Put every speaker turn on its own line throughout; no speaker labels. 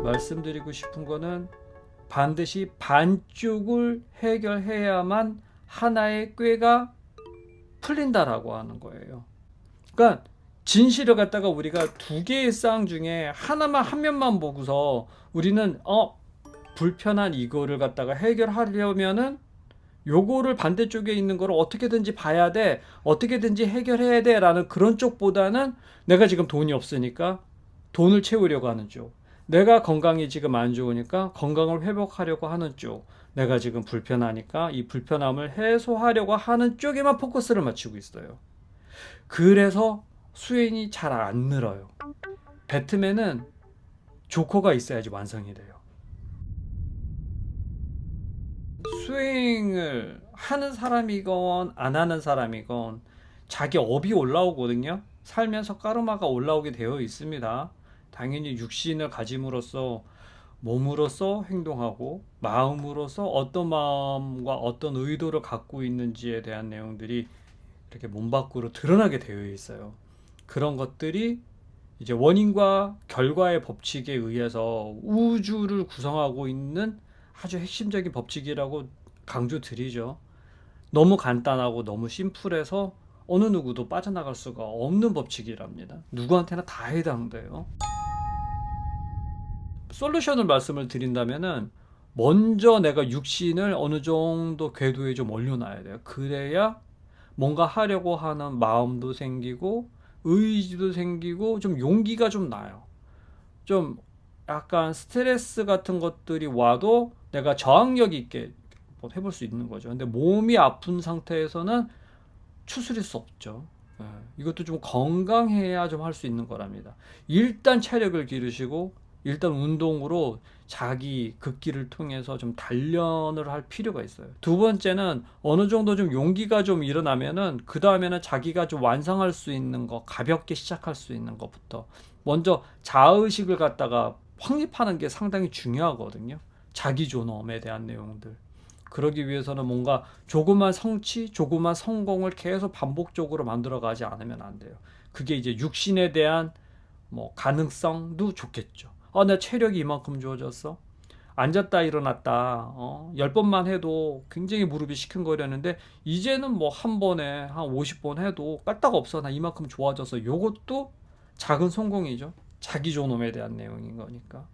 말씀드리고 싶은 거는 반드시 반쪽을 해결해야만 하나의 꾀가 풀린다라고 하는 거예요. 그러니까 진실을 갖다가 우리가 두 개의 쌍 중에 하나만 한 면만 보고서 우리는 불편한 이거를 갖다가 해결하려면은 요거를 반대쪽에 있는 거를 어떻게든지 봐야 돼, 어떻게든지 해결해야 돼 라는 그런 쪽보다는 내가 지금 돈이 없으니까 돈을 채우려고 하는 쪽, 내가 건강이 지금 안 좋으니까 건강을 회복하려고 하는 쪽, 내가 지금 불편하니까 이 불편함을 해소하려고 하는 쪽에만 포커스를 맞추고 있어요. 그래서 수행이 잘 안 늘어요. 배트맨은 조커가 있어야지 완성이 돼요. 수행을 하는 사람이건 안 하는 사람이건 자기 업이 올라오거든요. 살면서 까르마가 올라오게 되어 있습니다. 당연히 육신을 가짐으로써 몸으로서 행동하고 마음으로서 어떤 마음과 어떤 의도를 갖고 있는지에 대한 내용들이 이렇게 몸 밖으로 드러나게 되어 있어요. 그런 것들이 이제 원인과 결과의 법칙에 의해서 우주를 구성하고 있는 아주 핵심적인 법칙이라고 강조드리죠. 너무 간단하고 너무 심플해서 어느 누구도 빠져나갈 수가 없는 법칙이랍니다. 누구한테나 다 해당돼요. 솔루션을 말씀을 드린다면은 먼저 내가 육신을 어느 정도 궤도에 좀 올려놔야 돼요. 그래야 뭔가 하려고 하는 마음도 생기고 의지도 생기고 좀 용기가 좀 나요. 좀 약간 스트레스 같은 것들이 와도 내가 저항력 있게 해볼 수 있는 거죠. 근데 몸이 아픈 상태에서는 추스릴 수 없죠. 이것도 좀 건강해야 좀 할 수 있는 거랍니다. 일단 체력을 기르시고 일단 운동으로 자기 극기를 통해서 좀 단련을 할 필요가 있어요. 두 번째는 어느 정도 좀 용기가 좀 일어나면은 그 다음에는 자기가 좀 완성할 수 있는 거, 가볍게 시작할 수 있는 것부터 먼저 자의식을 갖다가 확립하는 게 상당히 중요하거든요. 자기 존엄에 대한 내용들. 그러기 위해서는 뭔가 조그만 성취, 조그만 성공을 계속 반복적으로 만들어가지 않으면 안 돼요. 그게 이제 육신에 대한 뭐 가능성도 좋겠죠. 내 체력이 이만큼 좋아졌어. 앉았다 일어났다 10번만 해도 굉장히 무릎이 시큰거렸는데 이제는 뭐 한 번에 한 50번 해도 까딱 없어. 나 이만큼 좋아져서. 요것도 작은 성공이죠. 자기 존엄에 대한 내용인 거니까.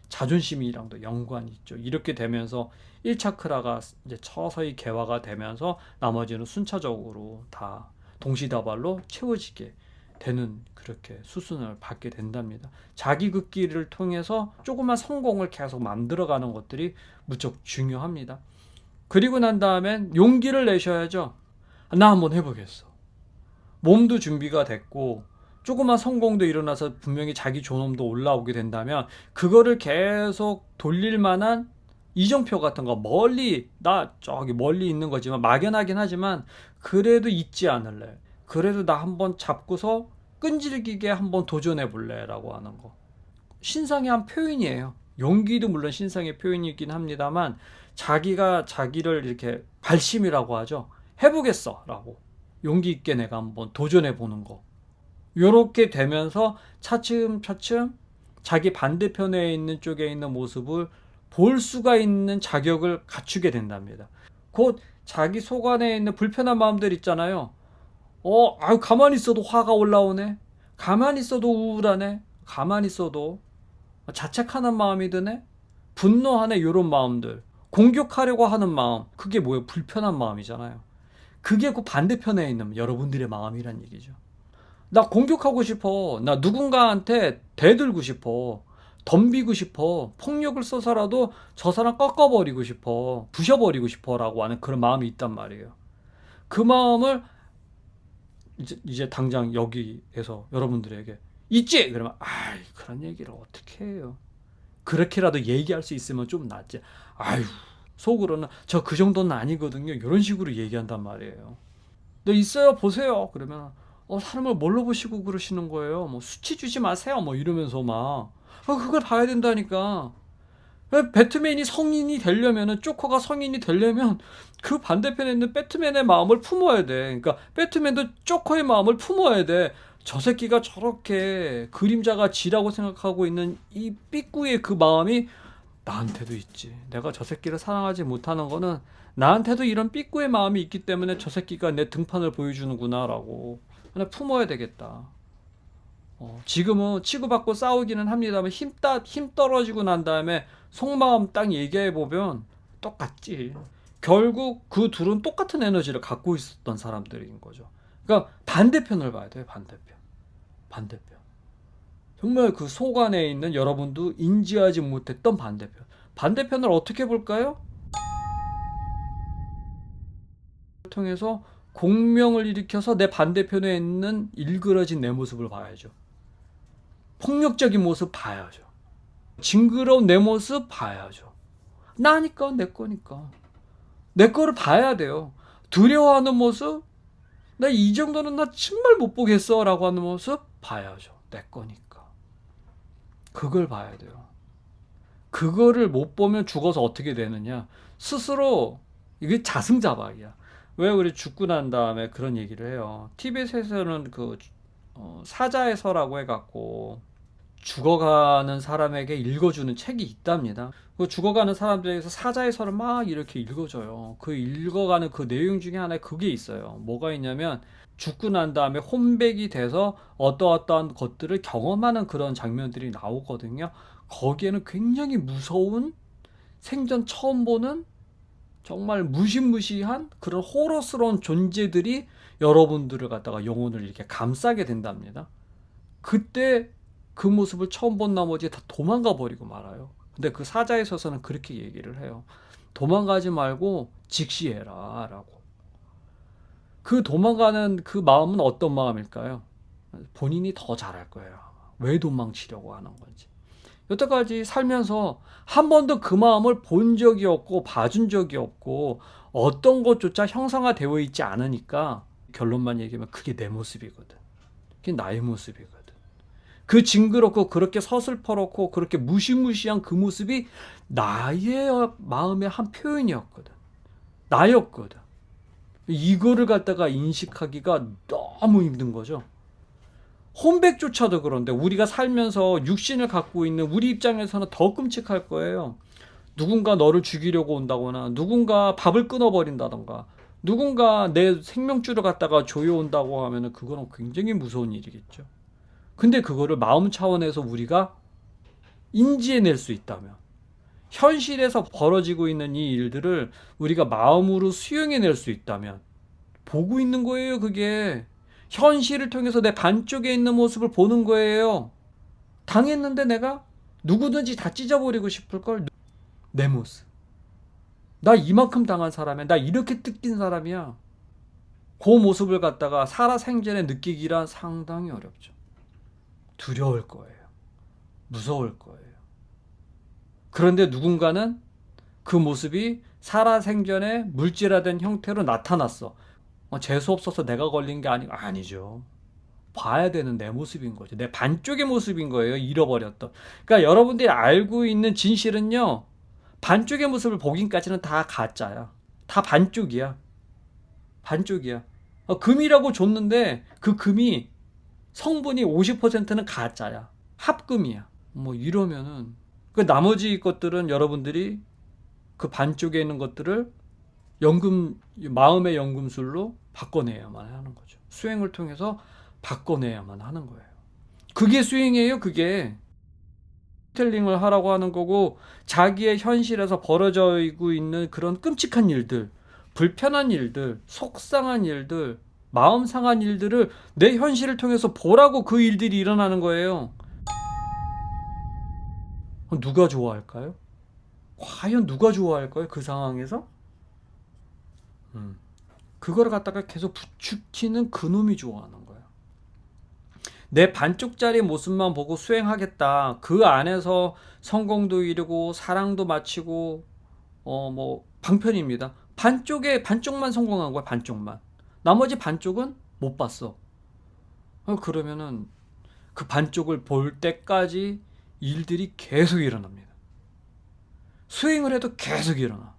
자존심이랑도 연관이 있죠. 이렇게 되면서 1차크라가 이제 서서히 개화가 되면서 나머지는 순차적으로 다 동시다발로 채워지게 되는 그렇게 수순을 받게 된답니다. 자기 극기를 통해서 조그만 성공을 계속 만들어가는 것들이 무척 중요합니다. 그리고 난 다음엔 용기를 내셔야죠. 나 한번 해보겠어. 몸도 준비가 됐고 조그만 성공도 일어나서 분명히 자기 존엄도 올라오게 된다면 그거를 계속 돌릴 만한 이정표 같은 거 나 저기 멀리 있는 거지만 막연하긴 하지만 그래도 잊지 않을래. 그래도 나 한번 잡고서 끈질기게 한번 도전해 볼래 라고 하는 거. 신상의 한 표현이에요. 용기도 물론 신상의 표현이긴 합니다만 자기가 자기를 이렇게 발심이라고 하죠. 해보겠어 라고 용기 있게 내가 한번 도전해 보는 거. 요렇게 되면서 차츰차츰 자기 반대편에 있는 쪽에 있는 모습을 볼 수가 있는 자격을 갖추게 된답니다. 곧 자기 속 안에 있는 불편한 마음들 있잖아요. 가만히 있어도 화가 올라오네. 가만히 있어도 우울하네. 가만히 있어도 자책하는 마음이 드네. 분노하네. 요런 마음들. 공격하려고 하는 마음. 그게 뭐예요? 불편한 마음이잖아요. 그게 그 반대편에 있는 여러분들의 마음이란 얘기죠. 나 공격하고 싶어. 나 누군가한테 대들고 싶어. 덤비고 싶어. 폭력을 써서라도 저 사람 꺾어버리고 싶어. 부셔버리고 싶어. 라고 하는 그런 마음이 있단 말이에요. 그 마음을 이제 당장 여기에서 여러분들에게 있지? 그러면 그런 얘기를 어떻게 해요? 그렇게라도 얘기할 수 있으면 좀 낫지. 속으로는 저 그 정도는 아니거든요. 이런 식으로 얘기한단 말이에요. 너 있어요? 보세요. 그러면 사람을 뭘로 보시고 그러시는 거예요? 뭐 수치 주지 마세요. 뭐 이러면서 막 그걸 봐야 된다니까. 배트맨이 성인이 되려면은 조커가 성인이 되려면 그 반대편에 있는 배트맨의 마음을 품어야 돼. 그러니까 배트맨도 조커의 마음을 품어야 돼. 저 새끼가 저렇게 그림자가 지라고 생각하고 있는 이 삐꾸의 그 마음이 나한테도 있지. 내가 저 새끼를 사랑하지 못하는 거는 나한테도 이런 삐꾸의 마음이 있기 때문에 저 새끼가 내 등판을 보여주는구나라고. 그냥 품어야 되겠다. 지금은 치고받고 싸우기는 합니다만 힘 떨어지고 난 다음에 속마음 딱 얘기해 보면 똑같지. 결국 그 둘은 똑같은 에너지를 갖고 있었던 사람들인 거죠. 그러니까 반대편을 봐야 돼요. 반대편. 정말 그 속 안에 있는 여러분도 인지하지 못했던 반대편. 반대편을 어떻게 볼까요? 통해서 공명을 일으켜서 내 반대편에 있는 일그러진 내 모습을 봐야죠. 폭력적인 모습 봐야죠. 징그러운 내 모습 봐야죠. 나니까 내 거니까. 내 거를 봐야 돼요. 두려워하는 모습, 나 이 정도는 나 정말 못 보겠어 라고 하는 모습 봐야죠. 내 거니까. 그걸 봐야 돼요. 그거를 못 보면 죽어서 어떻게 되느냐. 스스로 이게 자승자박이야. 왜 우리 죽고 난 다음에 그런 얘기를 해요. 티벳에서는 그 사자의 서라고 해갖고 죽어가는 사람에게 읽어주는 책이 있답니다. 그 죽어가는 사람들에게서 사자의 서를 막 이렇게 읽어줘요. 그 읽어가는 그 내용 중에 하나에 그게 있어요. 뭐가 있냐면 죽고 난 다음에 혼백이 돼서 어떠어떠한 것들을 경험하는 그런 장면들이 나오거든요. 거기에는 굉장히 무서운 생전 처음 보는 정말 무시무시한 그런 호러스러운 존재들이 여러분들을 갖다가 영혼을 이렇게 감싸게 된답니다. 그때 그 모습을 처음 본 나머지 다 도망가 버리고 말아요. 근데 그 사자에 서서는 그렇게 얘기를 해요. 도망가지 말고 직시해라 라고. 그 도망가는 그 마음은 어떤 마음일까요? 본인이 더 잘할 거예요. 왜 도망치려고 하는 건지. 여태까지 살면서 한 번도 그 마음을 본 적이 없고 봐준 적이 없고 어떤 것조차 형상화되어 있지 않으니까 결론만 얘기하면 그게 내 모습이거든. 그게 나의 모습이거든. 그 징그럽고 그렇게 서슬퍼렇고 그렇게 무시무시한 그 모습이 나의 마음의 한 표현이었거든. 나였거든. 이거를 갖다가 인식하기가 너무 힘든 거죠. 혼백조차도 그런데 우리가 살면서 육신을 갖고 있는 우리 입장에서는 더 끔찍할 거예요. 누군가 너를 죽이려고 온다거나 누군가 밥을 끊어버린다던가 누군가 내 생명줄을 갖다가 조여온다고 하면은 그거는 굉장히 무서운 일이겠죠. 근데 그거를 마음 차원에서 우리가 인지해낼 수 있다면 현실에서 벌어지고 있는 이 일들을 우리가 마음으로 수용해낼 수 있다면 보고 있는 거예요. 그게 현실을 통해서 내 반쪽에 있는 모습을 보는 거예요. 당했는데 내가 누구든지 다 찢어버리고 싶을걸. 내 모습. 나 이만큼 당한 사람이야. 나 이렇게 뜯긴 사람이야. 그 모습을 갖다가 살아생전에 느끼기란 상당히 어렵죠. 두려울 거예요. 무서울 거예요. 그런데 누군가는 그 모습이 살아생전에 물질화된 형태로 나타났어. 재수 없어서 내가 걸린 게 아니죠. 봐야 되는 내 모습인 거죠. 내 반쪽의 모습인 거예요. 잃어버렸던. 그러니까 여러분들이 알고 있는 진실은요. 반쪽의 모습을 보긴까지는 다 가짜야. 다 반쪽이야. 반쪽이야. 금이라고 줬는데 그 금이 성분이 50%는 가짜야. 합금이야. 뭐 이러면은 그 나머지 것들은 여러분들이 그 반쪽에 있는 것들을 마음의 연금술로 바꿔내야만 하는 거죠. 수행을 통해서 바꿔내야만 하는 거예요. 그게 수행이에요, 그게. 스토리텔링을 하라고 하는 거고, 자기의 현실에서 벌어지고 있는 그런 끔찍한 일들, 불편한 일들, 속상한 일들, 마음 상한 일들을 내 현실을 통해서 보라고 그 일들이 일어나는 거예요. 누가 좋아할까요? 과연 누가 좋아할까요? 그 상황에서? 그거를 갖다가 계속 부추기는 그놈이 좋아하는 거야. 내 반쪽짜리 모습만 보고 수행하겠다. 그 안에서 성공도 이루고 사랑도 마치고 방편입니다. 반쪽만 성공한 거야. 반쪽만. 나머지 반쪽은 못 봤어. 그러면은 그 반쪽을 볼 때까지 일들이 계속 일어납니다. 수행을 해도 계속 일어나.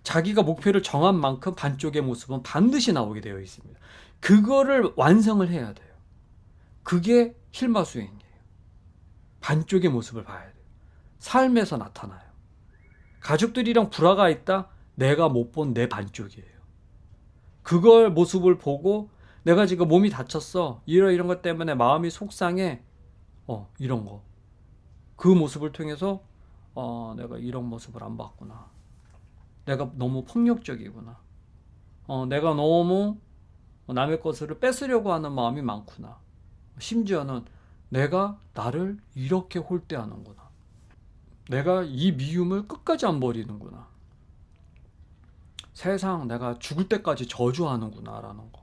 자기가 목표를 정한 만큼 반쪽의 모습은 반드시 나오게 되어 있습니다. 그거를 완성을 해야 돼요. 그게 힐마수행이에요. 반쪽의 모습을 봐야 돼요. 삶에서 나타나요. 가족들이랑 불화가 있다? 내가 못 본 내 반쪽이에요. 그걸 모습을 보고 내가 지금 몸이 다쳤어. 이런 것 때문에 마음이 속상해. 이런 거. 그 모습을 통해서 내가 이런 모습을 안 봤구나. 내가 너무 폭력적이구나. 내가 너무 남의 것을 뺏으려고 하는 마음이 많구나. 심지어는 내가 나를 이렇게 홀대하는구나. 내가 이 미움을 끝까지 안 버리는구나. 세상 내가 죽을 때까지 저주하는구나 라는 거.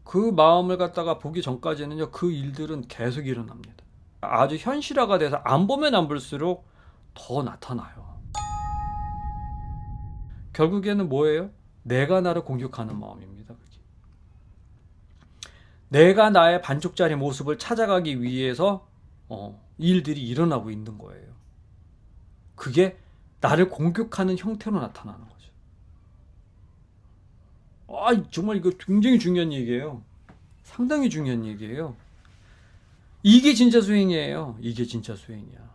그 마음을 갖다가 보기 전까지는요, 그 일들은 계속 일어납니다. 아주 현실화가 돼서 안 보면 안 볼수록 더 나타나요. 결국에는 뭐예요? 내가 나를 공격하는 마음입니다. 그게. 내가 나의 반쪽짜리 모습을 찾아가기 위해서 일들이 일어나고 있는 거예요. 그게 나를 공격하는 형태로 나타나는 거죠. 정말 이거 굉장히 중요한 얘기예요. 상당히 중요한 얘기예요. 이게 진짜 수행이에요. 이게 진짜 수행이야.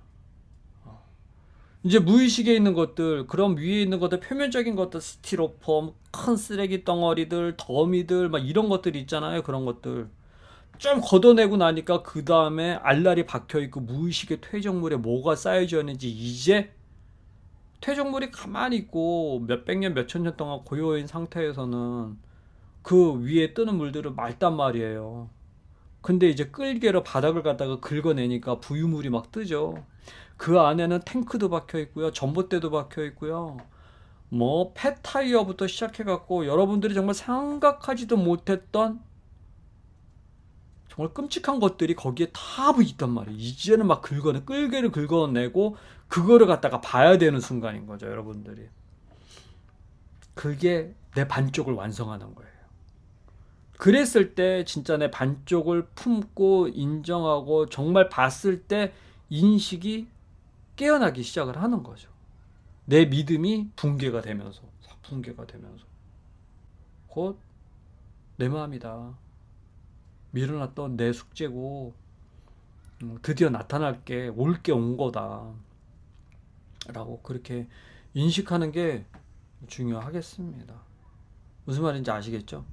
이제 무의식에 있는 것들, 그럼 위에 있는 것들, 표면적인 것들, 스티로폼, 큰 쓰레기 덩어리들, 더미들, 막 이런 것들 있잖아요. 그런 것들. 좀 걷어내고 나니까 그 다음에 알알이 박혀있고 무의식의 퇴적물에 뭐가 쌓여져 있는지 이제 퇴적물이 가만히 있고 몇백 년, 몇천 년 동안 고여있는 상태에서는 그 위에 뜨는 물들은 맑단 말이에요. 근데 이제 끌개로 바닥을 갖다가 긁어내니까 부유물이 막 뜨죠. 그 안에는 탱크도 박혀 있고요. 전봇대도 박혀 있고요. 뭐 폐타이어부터 시작해갖고 여러분들이 정말 생각하지도 못했던 정말 끔찍한 것들이 거기에 다 있단 말이에요. 이제는 막 끌개를 긁어내고 그거를 갖다가 봐야 되는 순간인 거죠, 여러분들이. 그게 내 반쪽을 완성하는 거예요. 그랬을 때 진짜 내 반쪽을 품고 인정하고 정말 봤을 때 인식이 깨어나기 시작을 하는 거죠. 내 믿음이 붕괴가 되면서 곧 내 마음이다. 미뤄놨던 내 숙제고 드디어 나타날 게 올 게 온 거다 라고 그렇게 인식하는 게 중요하겠습니다. 무슨 말인지 아시겠죠?